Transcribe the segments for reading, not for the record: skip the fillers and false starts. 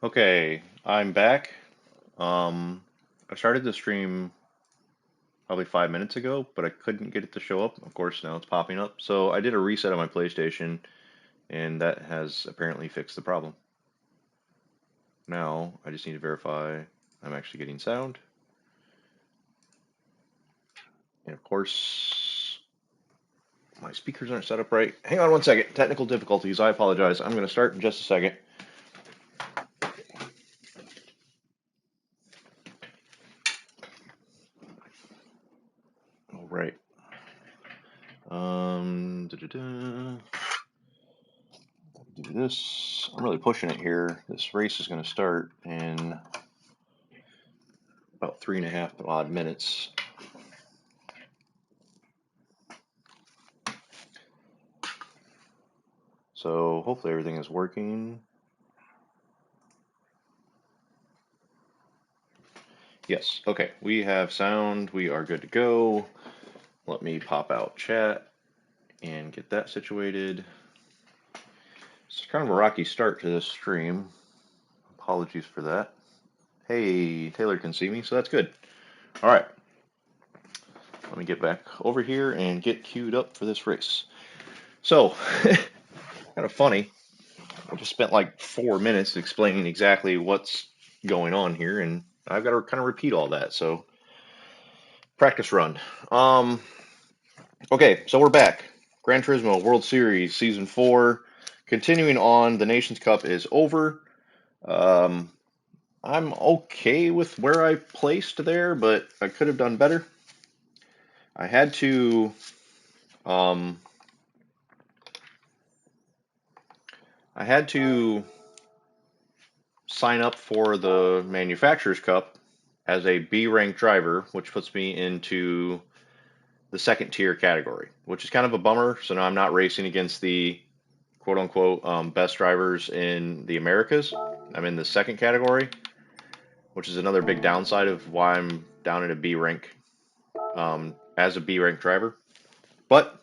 Okay, I'm back. I started the stream probably 5 minutes ago, but I couldn't get it to show up. Of course, now it's popping up. So I did a reset on my PlayStation, and that has apparently fixed the problem. Now I just need to verify I'm actually getting sound. And of course, my speakers aren't set up right. Hang on one second. Technical difficulties. I apologize. I'm going to start in just a second. All right. Do this. I'm really pushing it here. This race is going to start in about 3.5 odd minutes. So hopefully everything is working. Yes, okay, we have sound, we are good to go. Let me pop out chat and get that situated. It's kind of a rocky start to this stream. Apologies for that. Hey, Taylor can see me, so that's good. All right, let me get back over here and get queued up for this race. So, kind of funny. I just spent like 4 minutes explaining exactly what's going on here, and I've got to kind of repeat all that. So, practice run. Okay, so we're back. Gran Turismo World Series Season 4. Continuing on, the Nations Cup is over. I'm okay with where I placed there, but I could have done better. I had to sign up for the Manufacturers Cup as a B rank driver, which puts me into the second tier category, which is kind of a bummer. So now I'm not racing against the quote unquote best drivers in the Americas. I'm in the second category, which is another big downside of why I'm down at a B rank as a B rank driver. But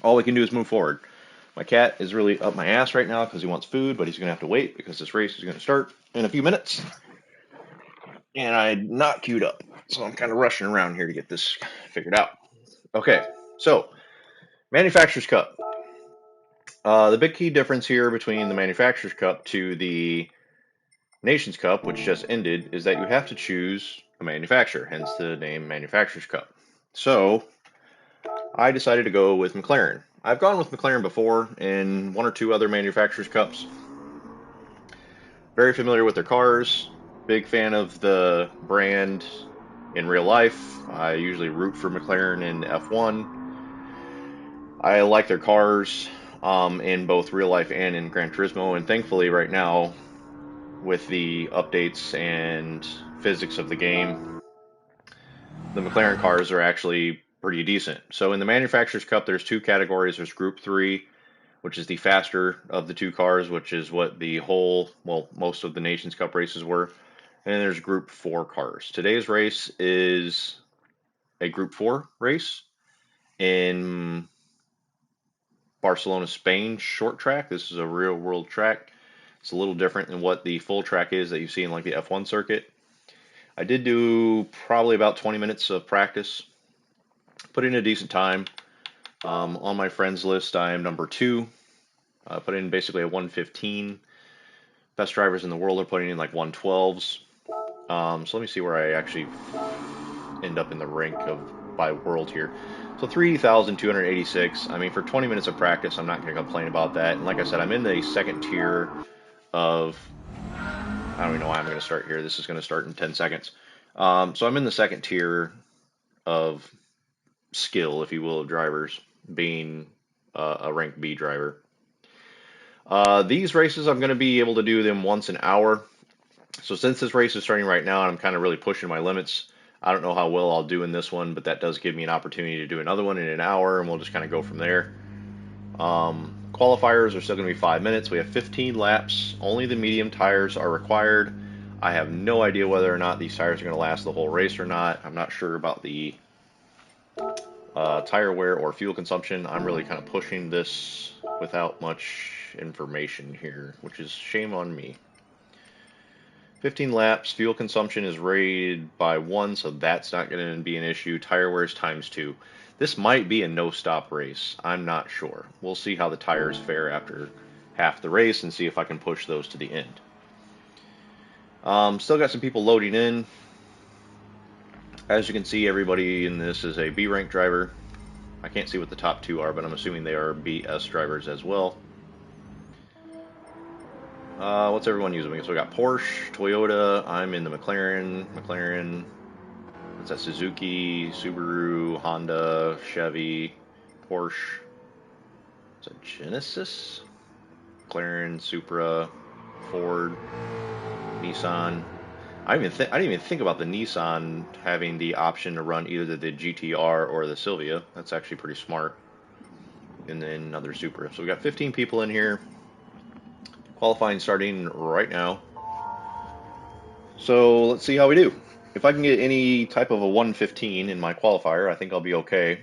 all we can do is move forward. My cat is really up my ass right now because he wants food, but he's going to have to wait because this race is going to start in a few minutes. And I'm not queued up, so I'm kind of rushing around here to get this figured out. Okay, so Manufacturers Cup. The big key difference here between the Manufacturers Cup to the Nations Cup, which just ended, is that you have to choose a manufacturer, hence the name Manufacturers Cup. So I decided to go with McLaren. I've gone with McLaren before in one or two other Manufacturers Cups. Very familiar with their cars. Big fan of the brand in real life. I usually root for McLaren in F1. I like their cars in both real life and in Gran Turismo, and thankfully right now, with the updates and physics of the game, the McLaren cars are actually pretty decent. So in the Manufacturers Cup, there's two categories. There's Group 3, which is the faster of the two cars, which is what most of the Nations Cup races were. And then there's Group 4 cars. Today's race is a Group 4 race in Barcelona, Spain short track. This is a real world track. It's a little different than what the full track is that you see in like the F1 circuit. I did do probably about 20 minutes of practice, put in a decent time. On my friends list, I am number 2. I put in basically a 1:15. Best drivers in the world are putting in like 1:12s. So let me see where I actually end up in the rank of by world here. So 3,286. I mean, for 20 minutes of practice, I'm not going to complain about that. And like I said, I'm in the second tier of. I don't even know why I'm going to start here. This is going to start in 10 seconds. So I'm in the second tier of skill, if you will, of drivers, being a rank B driver. These races, I'm going to be able to do them once an hour. So since this race is starting right now, and I'm kind of really pushing my limits, I don't know how well I'll do in this one, but that does give me an opportunity to do another one in an hour, and we'll just kind of go from there. Qualifiers are still going to be 5 minutes. We have 15 laps. Only the medium tires are required. I have no idea whether or not these tires are going to last the whole race or not. I'm not sure about the tire wear or fuel consumption. I'm really kind of pushing this without much information here, which is shame on me. 15 laps. Fuel consumption is rated by 1, so that's not going to be an issue. Tire wear is ×2. This might be a no-stop race. I'm not sure. We'll see how the tires fare after half the race and see if I can push those to the end. Still got some people loading in. As you can see, everybody in this is a B rank driver. I can't see what the top two are, but I'm assuming they are BS drivers as well. What's everyone using? So we got Porsche, Toyota. I'm in the McLaren. What's that? Suzuki, Subaru, Honda, Chevy, Porsche. Is that Genesis? McLaren, Supra, Ford, Nissan. I didn't even think about the Nissan having the option to run either the GTR or the Silvia. That's actually pretty smart. And then another Supra. So we got 15 people in here. Qualifying starting right now. So let's see how we do. If I can get any type of a 115 in my qualifier, I think I'll be okay.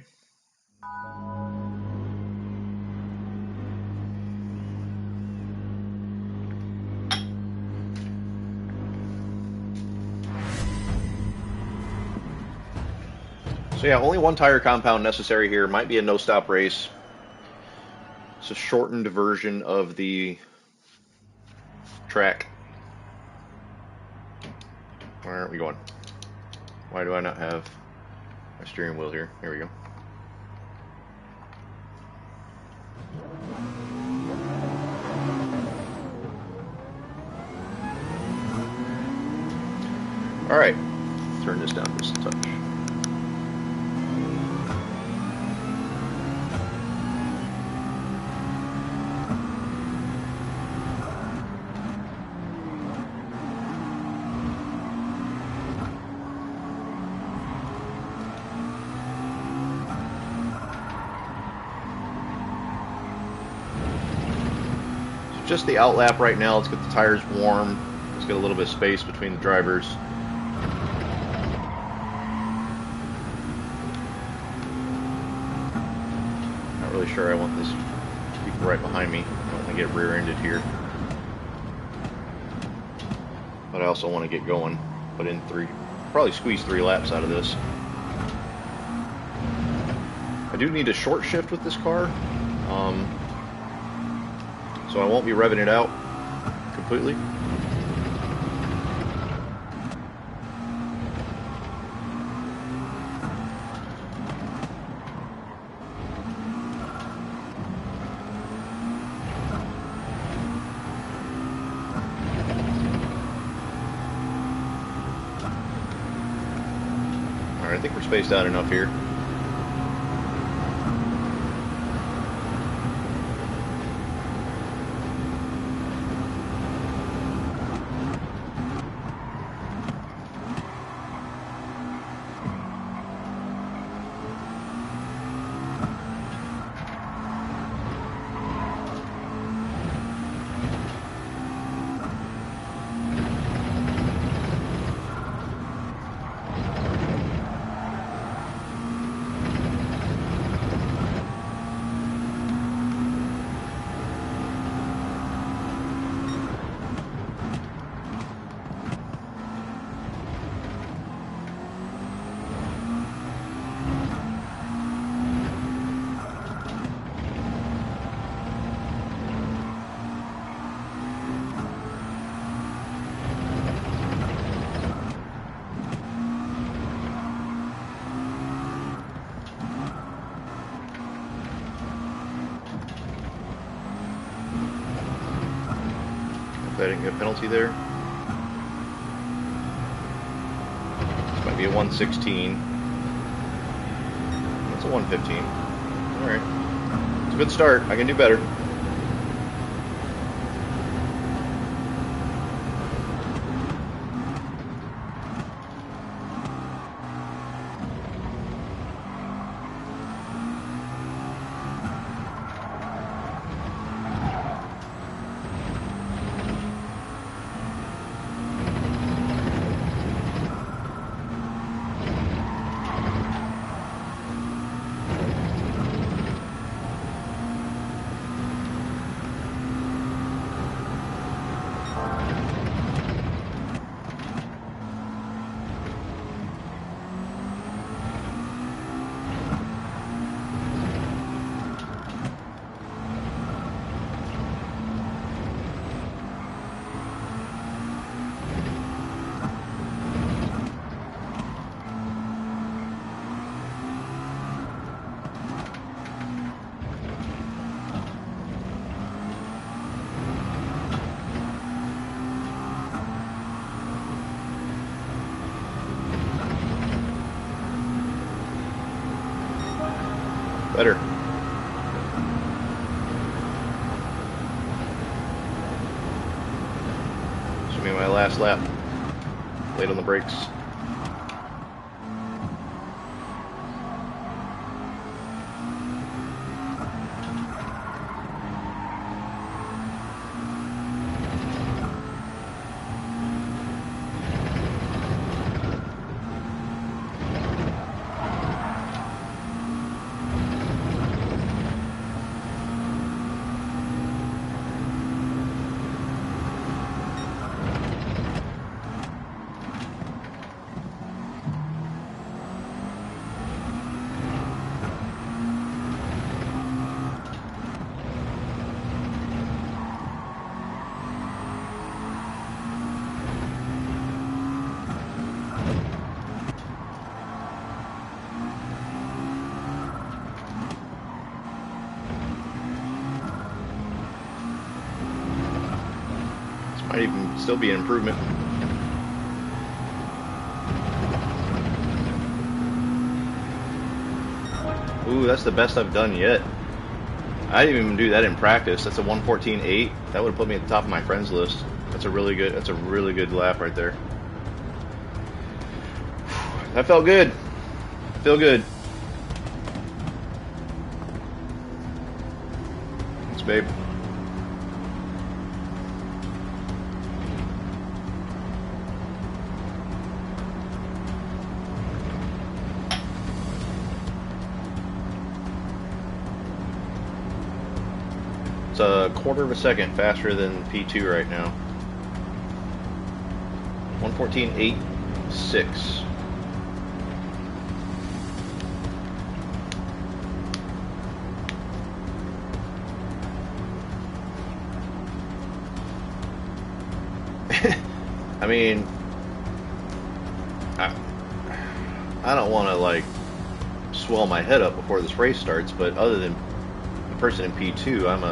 So yeah, only one tire compound necessary here. Might be a no-stop race. It's a shortened version of the track. Where aren't we going? Why do I not have my steering wheel here? Here we go. Alright, turn this down just a touch. Just the out lap right now. Let's get the tires warm. Let's get a little bit of space between the drivers. Not really sure I want this people right behind me. I don't want to get rear-ended here. But I also want to get going. Put in probably squeeze 3 laps out of this. I do need a short shift with this car. So I won't be revving it out completely. All right, I think we're spaced out enough here. I didn't get a penalty there. This might be a 116. That's a 115. Alright. It's a good start. I can do better. Better. This will be my last lap. Late on the brakes. Might even still be an improvement. Ooh, that's the best I've done yet. I didn't even do that in practice. That's a 1:14.8. That would have put me at the top of my friends list. That's a really good lap right there. That felt good. Feel good. Thanks, babe. It's a quarter of a second faster than P2 right now. 1:14.86. I mean, I don't want to like swell my head up before this race starts, but other than the person in P2, I'm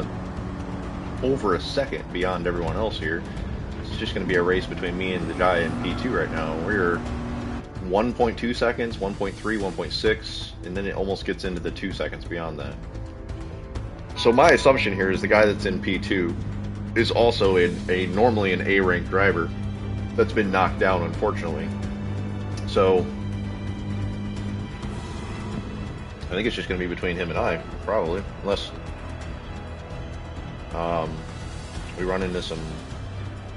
over a second beyond everyone else here. It's just going to be a race between me and the guy in P2 right now. We're 1.2 seconds, 1.3, 1.6, and then it almost gets into the 2 seconds beyond that. So my assumption here is the guy that's in P2 is also normally an A-rank driver that's been knocked down, unfortunately. So I think it's just going to be between him and I, probably, unless we run into some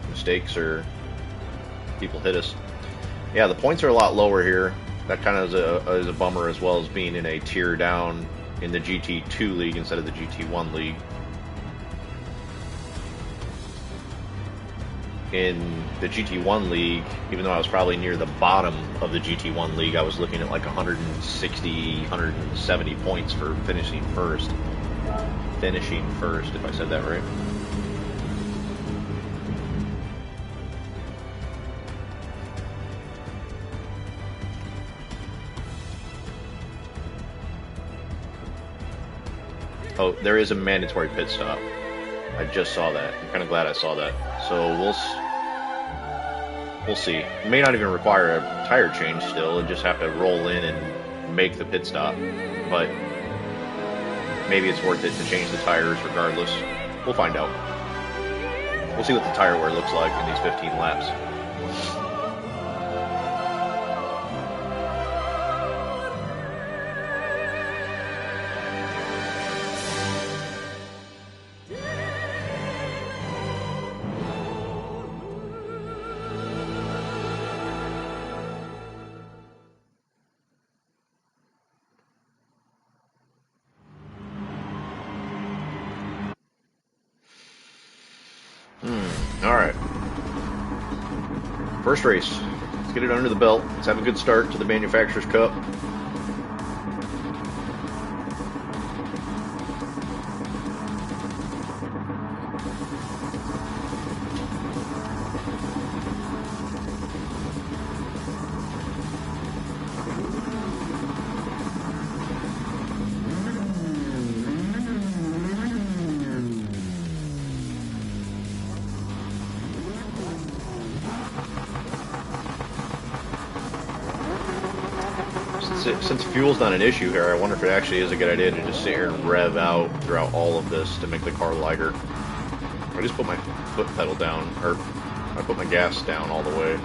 mistakes or people hit us. Yeah, the points are a lot lower here. That kind of is a bummer, as well as being in a tier down in the GT2 league instead of the GT1 league. In the GT1 league, even though I was probably near the bottom of the GT1 league, I was looking at like 160, 170 points for finishing first. Finishing first, if I said that right. Oh, there is a mandatory pit stop. I just saw that. I'm kind of glad I saw that. So we'll see. It may not even require a tire change still, and just have to roll in and make the pit stop. But maybe it's worth it to change the tires regardless. We'll find out. We'll see what the tire wear looks like in these 15 laps. Alright. First race. Let's get it under the belt. Let's have a good start to the Manufacturers' Cup. since fuel's not an issue here, I wonder if it actually is a good idea to just sit here and rev out throughout all of this to make the car lighter. I just put my foot pedal down, or I put my gas down all the way.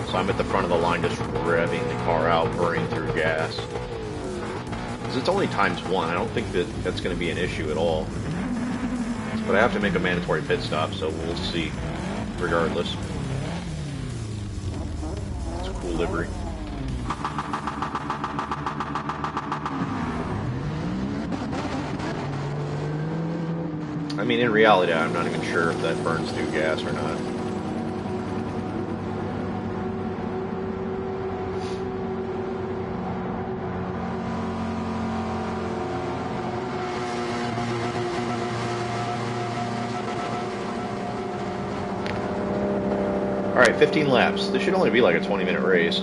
So I'm at the front of the line just revving the car out, burning through gas. Because it's only ×1, I don't think that that's going to be an issue at all. But I have to make a mandatory pit stop, so we'll see, regardless. It's a cool livery. I mean, in reality, I'm not even sure if that burns through gas or not. Alright, 15 laps. This should only be like a 20-minute race.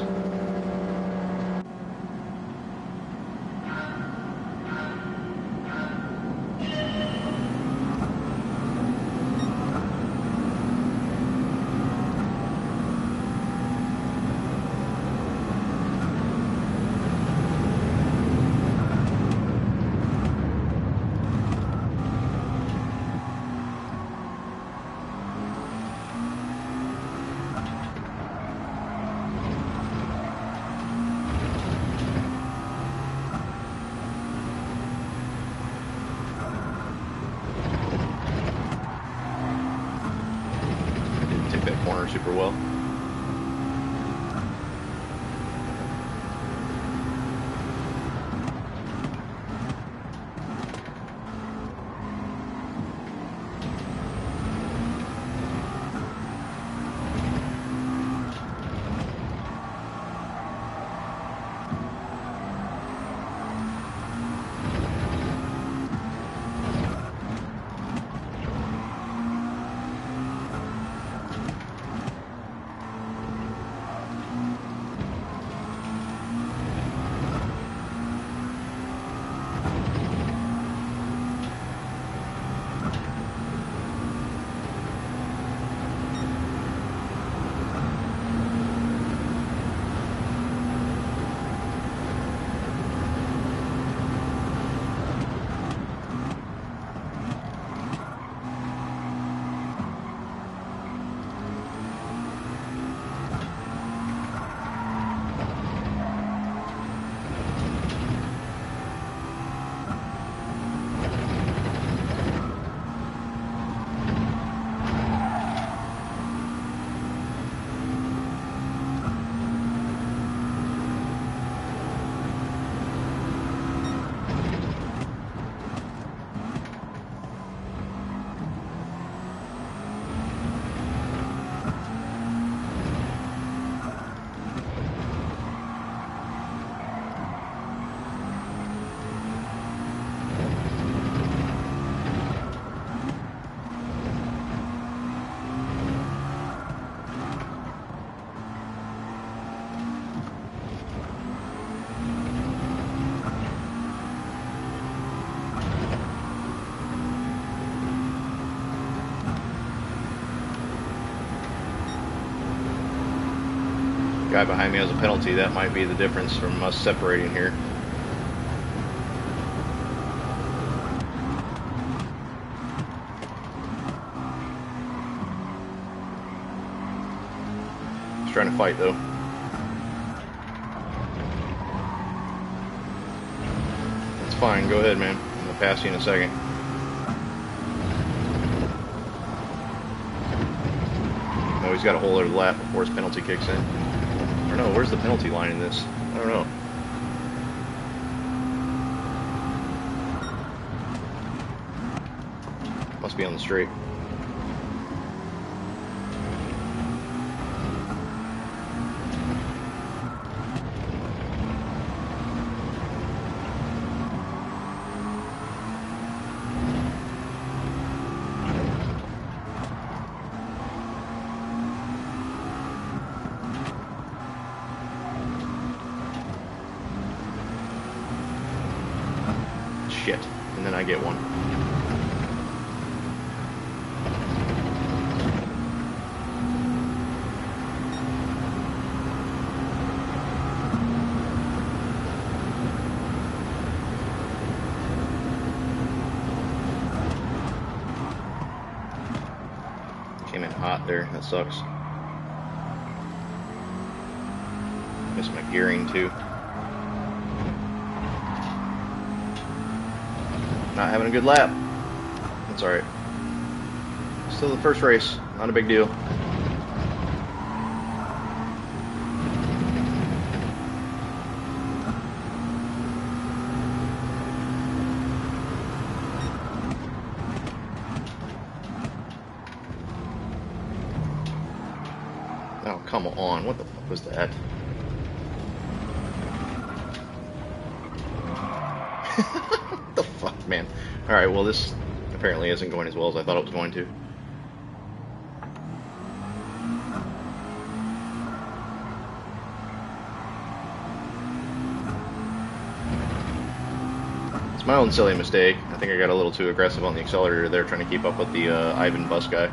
Corner super well. Guy behind me has a penalty. That might be the difference from us separating here. He's trying to fight though. That's fine. Go ahead, man. I'm gonna pass you in a second. Oh, he's got a whole other lap before his penalty kicks in. I don't know, where's the penalty line in this? I don't know. Must be on the straight. Shit. And then I get one. shot there. That sucks. Missed my gearing too. Not having a good lap. That's alright. Still the first race. Not a big deal. Oh, come on. What the fuck was that? What the fuck, man? Alright, well, this apparently isn't going as well as I thought it was going to. It's my own silly mistake. I think I got a little too aggressive on the accelerator there, trying to keep up with the Ivan bus guy.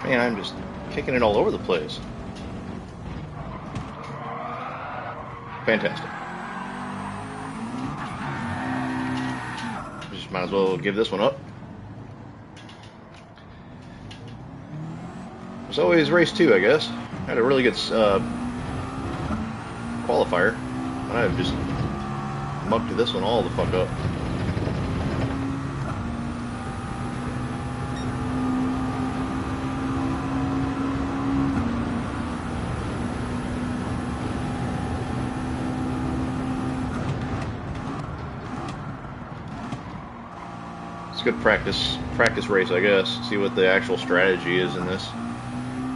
Man, I'm just kicking it all over the place. Fantastic. Just might as well give this one up. It's always race 2, I guess. Had a really good qualifier, and I've just mucked this one all the fuck up. It's a good practice race, I guess. See what the actual strategy is in this.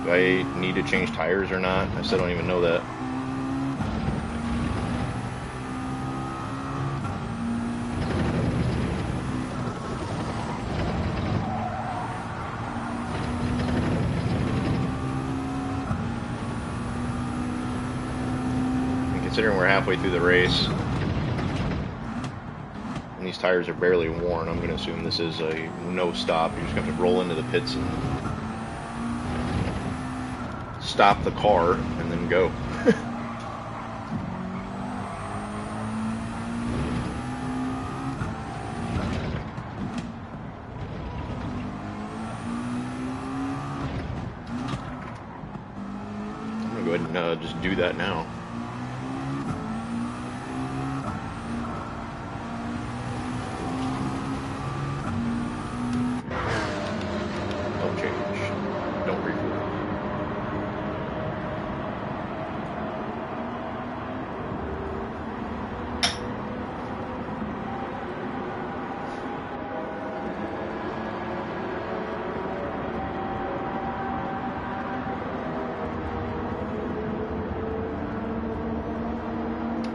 Do I need to change tires or not? I still don't even know that. And considering we're halfway through the race, these tires are barely worn, I'm going to assume this is a no stop. You're just going to have to roll into the pits and stop the car and then go. I'm going to go ahead and just do that now.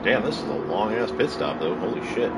Damn, this is a long-ass pit stop, though. Holy shit.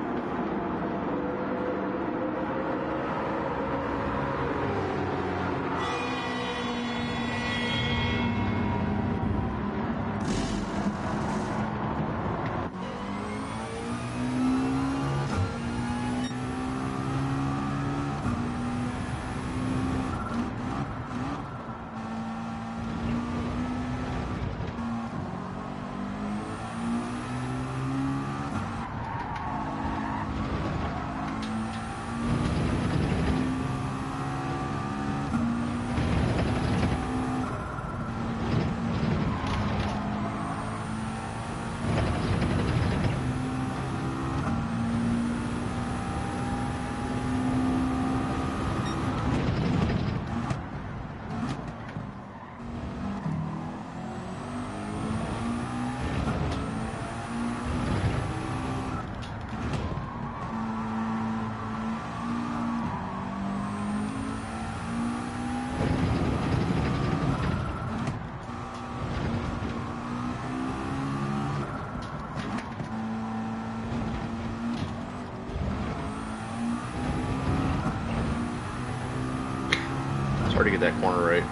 It's hard to get that corner right.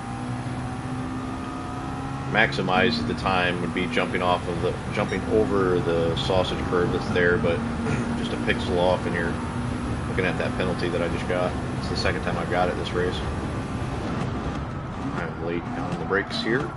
Maximize the time would be jumping over the sausage curve that's there, but just a pixel off and you're looking at that penalty that I just got. It's the second time I've got it this race. I'm late on the brakes here.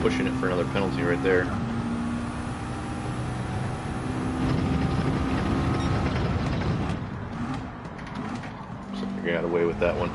Pushing it for another penalty right there. So I got away with that one.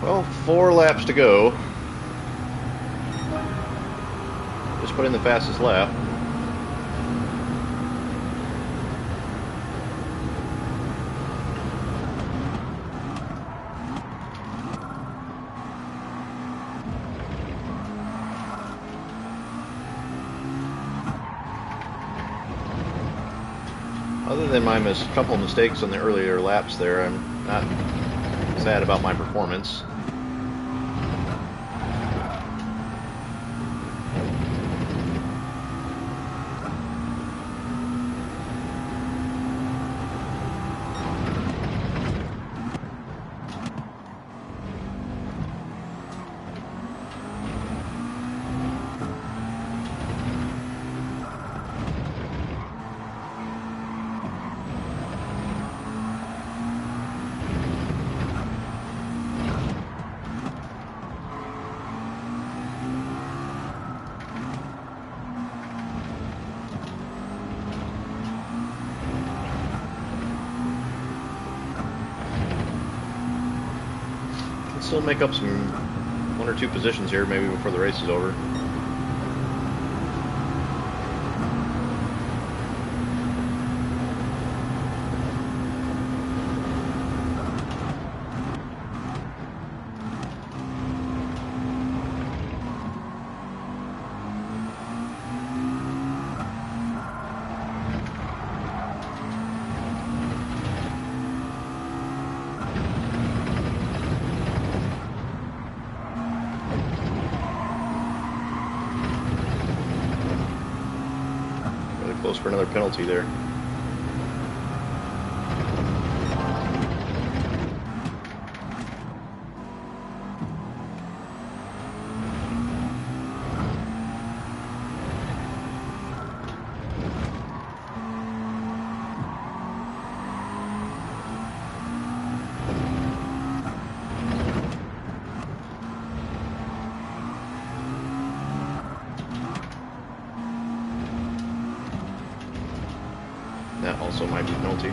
Well, 4 laps to go. Just put in the fastest lap. Other than my couple of mistakes on the earlier laps there, I'm not sad about my performance. Still make up some 1 or 2 positions here, maybe before the race is over. Close for another penalty there. That also might be a penalty.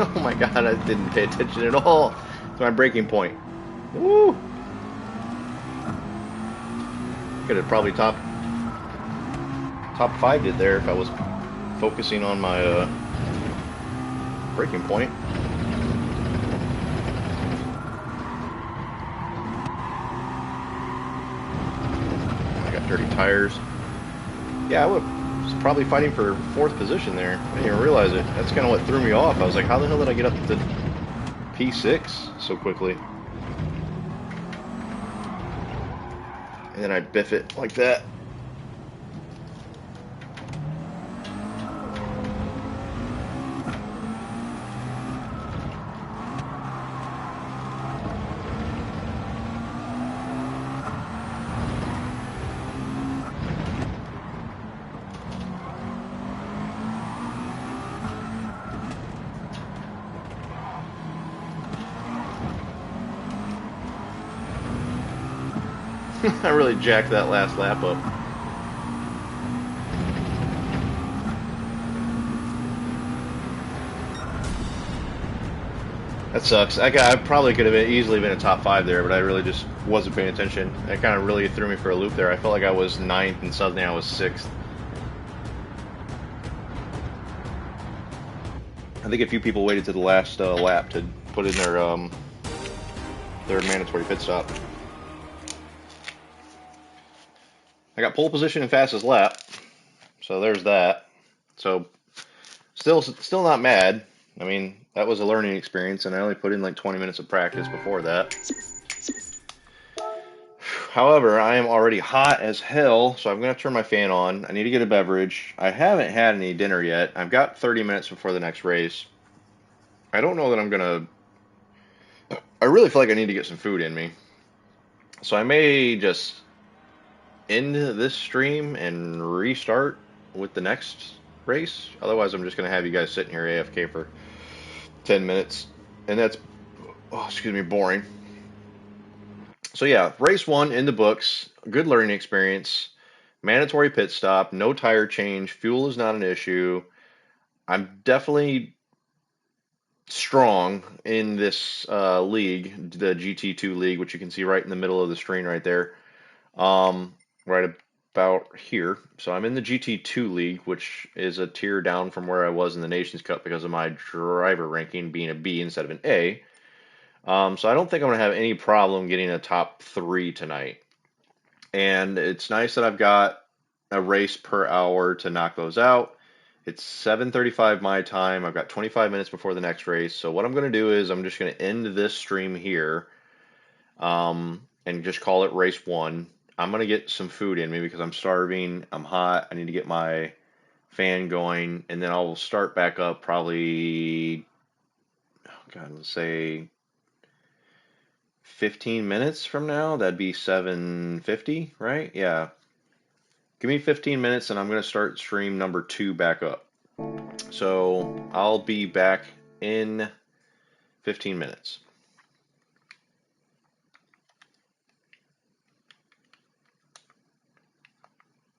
Oh my god, I didn't pay attention at all to my braking point. Woo! Could have probably top 5'd it there if I was focusing on my braking point. I got dirty tires. Yeah, I was probably fighting for 4th position there. I didn't even realize it. That's kind of what threw me off. I was like, how the hell did I get up to P6 so quickly? And then I biff it like that. I really jacked that last lap up. That sucks. I probably could have easily been a top 5 there, but I really just wasn't paying attention. It kind of really threw me for a loop there. I felt like I was 9th, and suddenly I was 6th. I think a few people waited to the last lap to put in their mandatory pit stop. I got pole position and fastest lap, so there's that. So still not mad. I mean, that was a learning experience, and I only put in like 20 minutes of practice before that. However, I am already hot as hell, so I'm going to turn my fan on. I need to get a beverage. I haven't had any dinner yet. I've got 30 minutes before the next race. I don't know that I'm going to... I really feel like I need to get some food in me. So I may just end this stream and restart with the next race. Otherwise, I'm just going to have you guys sitting here AFK for 10 minutes. And that's, oh, excuse me, boring. So yeah, race 1 in the books. Good learning experience. Mandatory pit stop. No tire change. Fuel is not an issue. I'm definitely strong in this league, the GT2 league, which you can see right in the middle of the screen right there. Right about here. So I'm in the GT2 league, which is a tier down from where I was in the Nations Cup because of my driver ranking being a B instead of an A. So I don't think I'm going to have any problem getting a top 3 tonight. And it's nice that I've got a race per hour to knock those out. It's 7:35 my time. I've got 25 minutes before the next race. So what I'm going to do is I'm just going to end this stream here and just call it race 1. I'm going to get some food in me because I'm starving. I'm hot. I need to get my fan going. And then I'll start back up probably, oh God, let's say 15 minutes from now. That'd be 7:50, right? Yeah. Give me 15 minutes and I'm going to start stream number 2 back up. So I'll be back in 15 minutes.